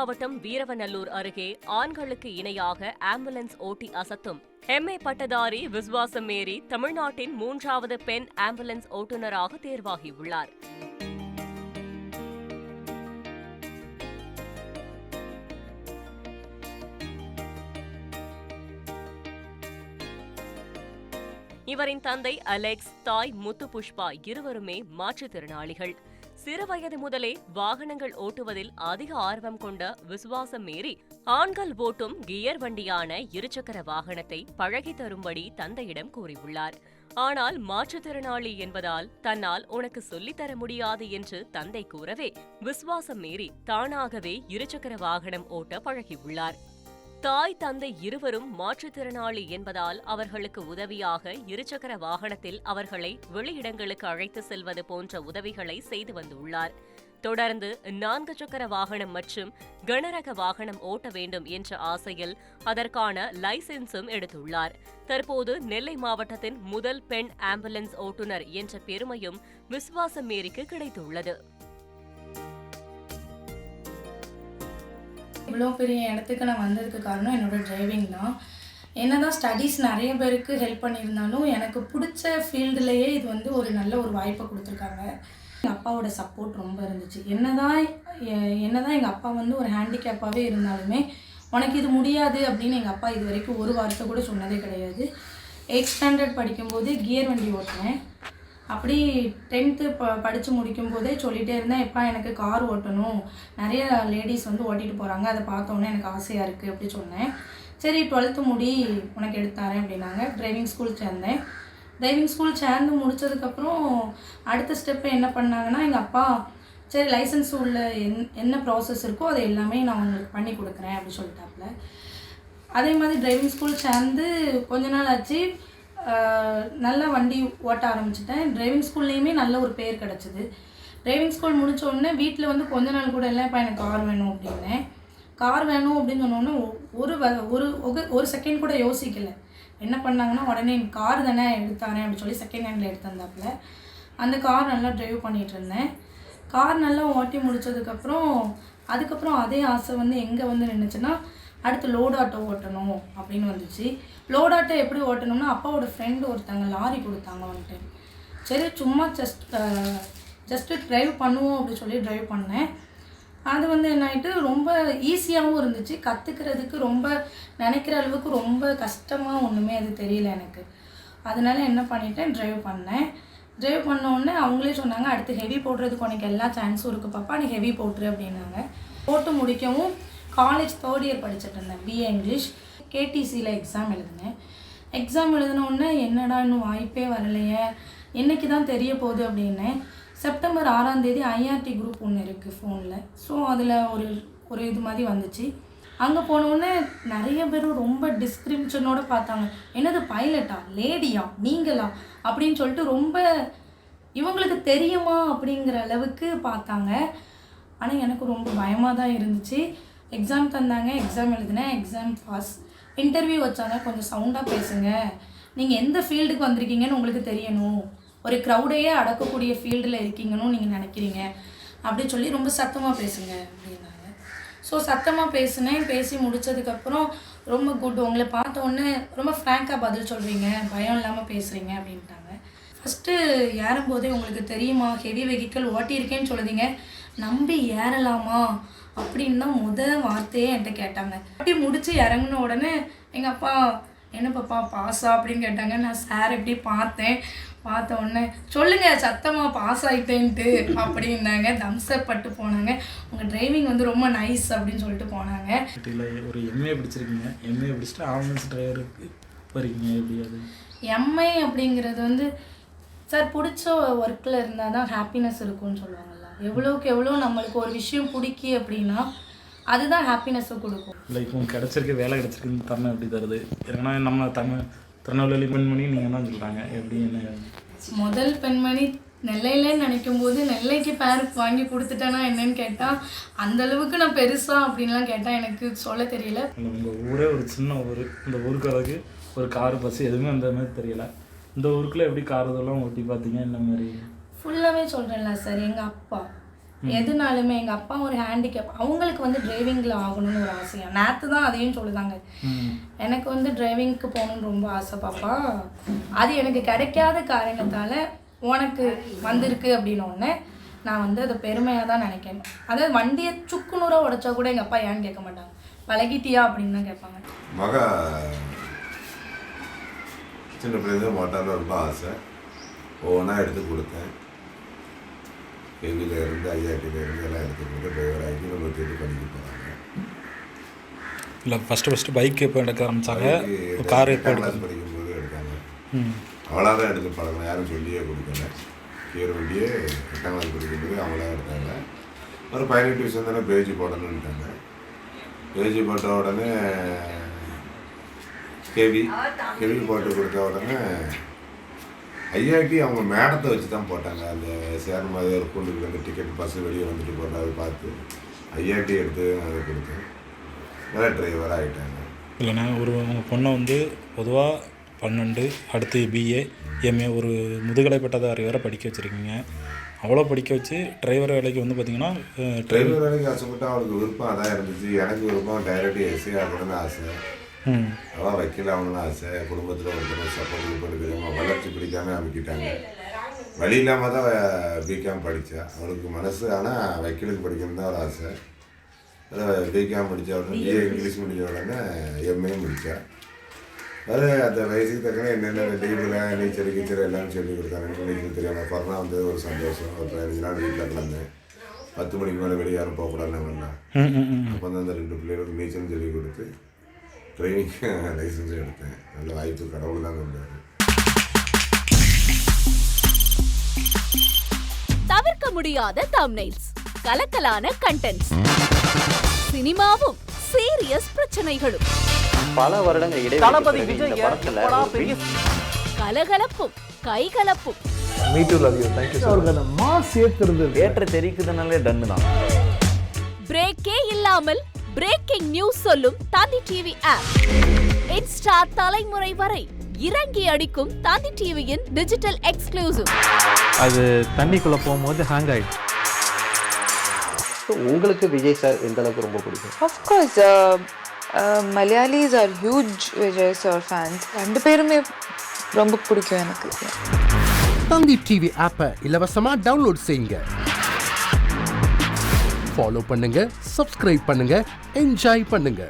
மாவட்டம் வீரவநல்லூர் அருகே ஆண்களுக்கு இணையாக ஆம்புலன்ஸ் ஓட்டி அசத்தும் எம்ஏ பட்டதாரி விஸ்வாசம் மேரி தமிழ்நாட்டின் 3வது பெண் ஆம்புலன்ஸ் ஓட்டுநராக தேர்வாகியுள்ளார். இவரின் தந்தை அலெக்ஸ், தாய் முத்து புஷ்பா இருவருமே மாற்றுத்திறனாளிகள். சிறுவயது முதலே வாகனங்கள் ஓட்டுவதில் அதிக ஆர்வம் கொண்ட விசுவாசம் மேரி ஆண்கள் ஓட்டும் கியர் வண்டியான இருசக்கர வாகனத்தை பழகி தரும்படி தந்தையிடம் கூறியுள்ளார். ஆனால் மாற்றுத்திறனாளி என்பதால் தன்னால் உனக்கு சொல்லித்தர முடியாது என்று தந்தை கூறவே விசுவாசம் மேரி தானாகவே இருசக்கர வாகனம் ஓட்ட பழகியுள்ளார். தாய் தந்தை இருவரும் மாற்றுத்திறனாளி என்பதால் அவர்களுக்கு உதவியாக இருசக்கர வாகனத்தில் அவர்களை வெளியிடங்களுக்கு அழைத்து செல்வது போன்ற உதவிகளை செய்து வந்துள்ளார். தொடர்ந்து 4 சக்கர வாகனம் மற்றும் கனரக வாகனம் ஓட்ட வேண்டும் என்ற ஆசையில் அதற்கான லைசென்ஸும் எடுத்துள்ளார். தற்போது நெல்லை மாவட்டத்தின் முதல் பெண் ஆம்புலன்ஸ் ஓட்டுநர் என்ற பெருமையும் விசுவாசம் மேரிக்கு கிடைத்துள்ளது. இவ்வளோ பெரிய இடத்துக்கு நான் வந்ததுக்கு காரணம் என்னோடய டிரைவிங் தான். என்னதான் ஸ்டடீஸ் நிறைய பேருக்கு ஹெல்ப் பண்ணியிருந்தாலும் எனக்கு பிடிச்ச ஃபீல்டுலேயே இது வந்து ஒரு நல்ல ஒரு வாய்ப்பை கொடுத்துருக்காங்க. எங்கள் அப்பாவோட சப்போர்ட் ரொம்ப இருந்துச்சு. என்னதான் எங்கள் அப்பா வந்து ஒரு ஹேண்டிகேப்பாகவே இருந்தாலுமே உனக்கு இது முடியாது அப்படின்னு எங்கள் அப்பா இது வரைக்கும் ஒரு வார்த்தை கூட சொன்னதே கிடையாது. 8th ஸ்டாண்டர்ட் படிக்கும்போது கியர் வண்டி ஓட்டினேன். அப்படி 10th படித்து முடிக்கும் போதே சொல்லிகிட்டே இருந்தேன், எப்பா எனக்கு கார் ஓட்டணும், நிறைய லேடிஸ் வந்து ஓட்டிகிட்டு போகிறாங்க, அதை பார்த்தோன்னே எனக்கு ஆசையாக இருக்குது அப்படி சொன்னேன். சரி 12th முடி உனக்கு எடுத்தாரேன் அப்படின்னாங்க. டிரைவிங் ஸ்கூல் சேர்ந்தேன். டிரைவிங் ஸ்கூல் சேர்ந்து முடித்ததுக்கப்புறம் அடுத்த ஸ்டெப்பு என்ன பண்ணாங்கன்னா, எங்கள் அப்பா சரி லைசன்ஸ் உள்ள என்ன ப்ராசஸ் இருக்கோ அதை எல்லாமே நான் உங்களுக்கு பண்ணி கொடுக்குறேன் அப்படி சொல்லிட்டாப்புல. அதே மாதிரி டிரைவிங் ஸ்கூல் சேர்ந்து கொஞ்ச நாள் ஆச்சு, நல்லா வண்டி ஓட்ட ஆரம்பிச்சிட்டேன். டிரைவிங் ஸ்கூல்லேயுமே நல்ல ஒரு பேர் கிடச்சிது. டிரைவிங் ஸ்கூல் முடித்தோடனே வீட்டில் வந்து கொஞ்ச நாள் கூட இல்லை, இப்போ எனக்கு கார் வேணும் அப்படின்னேன். கார் வேணும் அப்படின்னு சொன்னோன்னே ஒரு செகண்ட் கூட யோசிக்கலை. என்ன பண்ணாங்கன்னா, உடனே கார் தானே எடுத்தாரேன் அப்படின்னு சொல்லி செகண்ட் ஹேண்டில் எடுத்து வந்தாப்புல. அந்த கார் நல்லா ட்ரைவ் பண்ணிகிட்டு இருந்தேன். கார் நல்லா ஓட்டி அதுக்கப்புறம் அதே ஆசை வந்து எங்கே வந்து நின்றுச்சுன்னா, அடுத்து லோட் ஆட்டோ ஓட்டணும் அப்படின்னு வந்துச்சு. லோட் ஆட்டோ எப்படி ஓட்டணும்னா, அப்பாவோட ஃப்ரெண்டு ஒருத்தங்க லாரி கொடுத்தாங்க வந்துட்டு. சரி சும்மா ஜஸ்ட்டு ட்ரைவ் பண்ணுவோம் அப்படின்னு சொல்லி ட்ரைவ் பண்ணேன். அது வந்து என்ன ஆகிட்டு ரொம்ப ஈஸியாகவும் இருந்துச்சு. கற்றுக்கிறதுக்கு ரொம்ப நினைக்கிற அளவுக்கு ரொம்ப கஷ்டமாக ஒன்றுமே அது தெரியல எனக்கு. அதனால என்ன பண்ணிட்டேன், ட்ரைவ் பண்ணேன். ட்ரைவ் பண்ணோடனே அவங்களே சொன்னாங்க, அடுத்து ஹெவி போடுறதுக்கு உனக்கு எல்லா சான்ஸும் இருக்குது பாப்பா, நீ ஹெவி போட்டுரு அப்படின்னாங்க. போட்டு முடிக்கவும் காலேஜ் 3rd இயர் படிச்சுட்டு இருந்தேன், பிஏ இங்கிலீஷ். கேடிசியில் எக்ஸாம் எழுதினேன். எக்ஸாம் எழுதினோடனே என்னடா இன்னும் வாய்ப்பே வரலையே, என்றைக்கு தான் தெரிய போகுது அப்படின்னேன். செப்டம்பர் 6ஆம் தேதி ஐஆர்டி குரூப் ஒன்று இருக்குது ஃபோனில். ஸோ அதில் ஒரு இது மாதிரி வந்துச்சு. அங்கே போனோடனே நிறைய பேர் ரொம்ப டிஸ்கிரிப்ஷனோடு பார்த்தாங்க. என்னது பைலட்டா, லேடியா, நீங்களா அப்படின்னு சொல்லிட்டு ரொம்ப இவங்களுக்கு தெரியுமா அப்படிங்கிற அளவுக்கு பார்த்தாங்க. ஆனால் எனக்கு ரொம்ப பயமாக தான் இருந்துச்சு. எக்ஸாம் தந்தாங்க, எக்ஸாம் எழுதினேன், எக்ஸாம் பாஸ். இன்டர்வியூ வச்சாங்க, கொஞ்சம் சவுண்டாக பேசுங்க, நீங்கள் எந்த ஃபீல்டுக்கு வந்திருக்கீங்கன்னு உங்களுக்கு தெரியணும், ஒரு க்ரௌடையே அடக்கக்கூடிய ஃபீல்டில் இருக்கீங்கன்னு நீங்கள் நினைக்கிறீங்க அப்படின்னு சொல்லி ரொம்ப சத்தமாக பேசுங்க அப்படின்னாங்க. ஸோ சத்தமாக பேசினேன். பேசி முடித்ததுக்கப்புறம் ரொம்ப குட், உங்களை பார்த்தோன்னே ரொம்ப ஃப்ராங்காக பதில் சொல்கிறீங்க, பயம் இல்லாமல் பேசுகிறீங்க அப்படின்ட்டாங்க. ஃபஸ்ட்டு ஏறும்போதே உங்களுக்கு தெரியுமா, ஹெவி வெஹிக்கிள் ஓட்டியிருக்கேன்னு சொல்லுதீங்க, நம்பி ஏறலாமா அப்படின்னு தான் முதல் வார்த்தையே என்கிட்ட கேட்டாங்க. அப்படி முடித்து இறங்கின உடனே எங்கள் அப்பா என்ன பாப்பா பாஸா அப்படின்னு கேட்டாங்க. நான் சார் எப்படி பார்த்த உடனே சொல்லுங்கள் சத்தமாக பாஸ் ஆகிட்டேன்ட்டு அப்படின்னாங்க. தம்ஸ்அப் பட்டு போனாங்க. உங்கள் டிரைவிங் வந்து ரொம்ப நைஸ் அப்படின்னு சொல்லிட்டு போனாங்க. ஒரு எம்ஏ படிச்சிருக்கீங்க, எம்ஏ படிச்சுட்டு ஆம்புலன்ஸ் டிரைவருக்கு போகிறீங்க, எப்படி அது? எம்ஐ அப்படிங்கிறது வந்து சார் பிடிச்ச ஒர்க்கில் இருந்தால் தான் ஹாப்பினஸ் இருக்கும்னு சொல்லுவாங்கல்ல. எவ்வளோக்கு எவ்வளோ நம்மளுக்கு ஒரு விஷயம் பிடிக்கி அப்படின்னா அதுதான் ஹாப்பினஸை கொடுக்கும். இல்லை இப்போ கிடச்சிருக்கு, வேலை கிடச்சிருக்குன்னு தருணம் எப்படி தருது? ஏன்னா நம்ம திருநெல்வேலி பெண்மணி நீங்கள் தான் சொல்கிறாங்க, எப்படி என்ன? முதல் பெண்மணி நெல்லையிலேன்னு நினைக்கும் போது நெல்லைக்கு பேர் வாங்கி கொடுத்துட்டேன்னா என்னன்னு கேட்டால் அந்தளவுக்கு நான் பெருசாக அப்படின்லாம் கேட்டால் எனக்கு சொல்ல தெரியல. உங்கள் ஊரே ஒரு சின்ன ஊர், இந்த ஊருக்கு வரதுக்கு ஒரு காரு பஸ் எதுவுமே அந்த மாதிரி தெரியல. இந்த ஊருக்குள்ளே எப்படி கார் இதெல்லாம் ஓட்டி பார்த்தீங்க, இந்த மாதிரி? ஃபுல்லாகவே சொல்கிறேன்ல சார், எங்கள் அப்பா எதுனாலுமே எங்கள் அப்பா ஒரு ஹேண்டிகேப், அவங்களுக்கு வந்து டிரைவிங்கில் ஆகணும்னு ஒரு ஆசையா. நேற்று தான் அதையும் சொல்லுதாங்க, எனக்கு வந்து டிரைவிங்க்கு போகணுன்னு ரொம்ப ஆசை பாப்பா, அது எனக்கு கிடைக்காத காரணத்தால் உனக்கு வந்திருக்கு அப்படின்னோடனே நான் வந்து அதை பெருமையாக தான் நினைக்கிறேன். அதாவது வண்டியை சுக்குநூறாக உடைச்சா கூட எங்கள் அப்பா ஏன்னு கேட்க மாட்டாங்க, பழகிட்டியா அப்படின்னு தான் கேட்பாங்க. மகா சின்ன பிள்ளைங்க மோட்டாரில் ரொம்ப ஆசை, ஒவ்வொன்றா எடுத்து கொடுத்தேன். கேவியிலேருந்து ஐஆர்டியிலேருந்து எல்லாம் எடுத்து கொடுத்து டிரைவர் ஆகி நம்ம தேடி படிக்க போகிறாங்க. இல்லை ஃபஸ்ட்டு பைக் எப்போ எடுக்க ஆரம்பித்தாங்க, கார் எப்போ எடுக்க படிக்கும்போது எடுத்தாங்க. அவளாக தான் எடுத்து பழகணும், யாரும் சொல்லியே கொடுக்கல. கீர் வண்டியே 8ஆம் கிளாஸ் படிக்கும்போது அவங்களா எடுத்தாங்க. ஒரு 18 வருஷம் தானே பேஜி போடணுன்ட்டாங்க. பேஜி போட்ட உடனே கெவி போட்டு கொடுத்த உடனே ஐஆர்டி அவங்க மேடத்தை வச்சு தான் போட்டாங்க. அந்த சேரம் மாதிரி ஒரு பொண்ணுக்கு வந்து டிக்கெட் பஸ்ஸு வெளியே வந்துட்டு போட்டா அதை பார்த்து ஐஆர்டி எடுத்து அதை கொடுத்தேன். நல்லா டிரைவர் ஆகிட்டாங்க. இல்லைண்ணா உங்கள் பொண்ணை வந்து பொதுவாக 12 அடுத்து பிஏ எம்ஏ ஒரு முதுகலை பட்டதாரி வரை படிக்க வச்சுருக்கீங்க. அவ்வளோ படிக்க வச்சு டிரைவர் வேலைக்கு வந்து பார்த்திங்கன்னா டிரைவர் வேலைக்கு ஆசைப்பட்டு அவளுக்கு விருப்பம் அதான் இருந்துச்சு. எனக்கு விருப்பம் டைரக்ட் எஸ்ஐ ஆகணும்னு ஆசை, அவள் வக்கீல் ஆகணும்னு ஆசை. குடும்பத்தில் ஒருத்தர் சப்போர்ட் பண்ணிக்கிறோம். வளர்ச்சி பிடிக்காமல் அமைக்கிட்டாங்க. வழி இல்லாமல் தான் பிகாம் படித்தா. அவளுக்கு மனசு, ஆனால் வக்கீலுக்கு படிக்கணும்னு தான் ஒரு ஆசை. அதில் பிகாம் படித்த உடனே பிஏ இங்கிலீஷ் முடிஞ்ச உடனே எம்ஏ முடித்தா. அது அந்த வயசுக்கு தக்கன என்னென்ன லீவில் நீச்சல் கீச்சல் எல்லாம் சொல்லி கொடுத்தாங்க. எனக்கு நீச்சல் தெரியாமல் கொரோனா வந்தது ஒரு சந்தோஷம். ஒரு 15 நாள் வீட்டில் கிடந்தேன். 10 மணிக்கு மேலே வெளியே யாரும் போகக்கூடாதுன்னு வேண்டாம். அப்போ வந்து அந்த 2 பிள்ளைகளுக்கு நீச்சல் சொல்லி கொடுத்து ட்ரைனிங் லைசன்ஸ் எடுத்தேன். நல்ல வாய்ப்பு கடவுள் தான் வந்தார். தவிர்க்க முடியாத தம்ப்நெயில்ஸ், கலக்கலான கண்டென்ட்ஸ், சினிமாவும் சீரியஸ் பிரச்சனைகளும், பல வருடங்கள் இடைவெளி இந்த படத்துல கலகலப்பும் கைகலப்பும், ஏற்ற தெரிக்குதுனாலே டன்னு தான். பிரேக்கே இல்லாமல் பிரேக்கிங் நியூஸ் சொல்லும் தந்தி டிவி ஆப். இன்ஸ்டா தலைமுறை வரை இறங்கி அடிக்கும் தந்தி டிவியின் டிஜிட்டல் எக்ஸ்க்ளூசிவ். அது தண்ணிக்குள்ள போகும்போது ஹேங் ஆயிடுச்சு. உங்களுக்கு விஜய் சார் எந்த அளவுக்கு ரொம்ப பிடிக்கும்? Of course, Malayalis are huge Vijay sir fans. ரெண்டு பேருமே ரொம்ப பிடிக்கும் எனக்கு. தந்தி டிவி ஆப்பை இலவசமா டவுன்லோட் செய்யுங்க, ஃபாலோ பண்ணுங்க, சப்ஸ்கிரைப் பண்ணுங்க, என்ஜாய் பண்ணுங்க.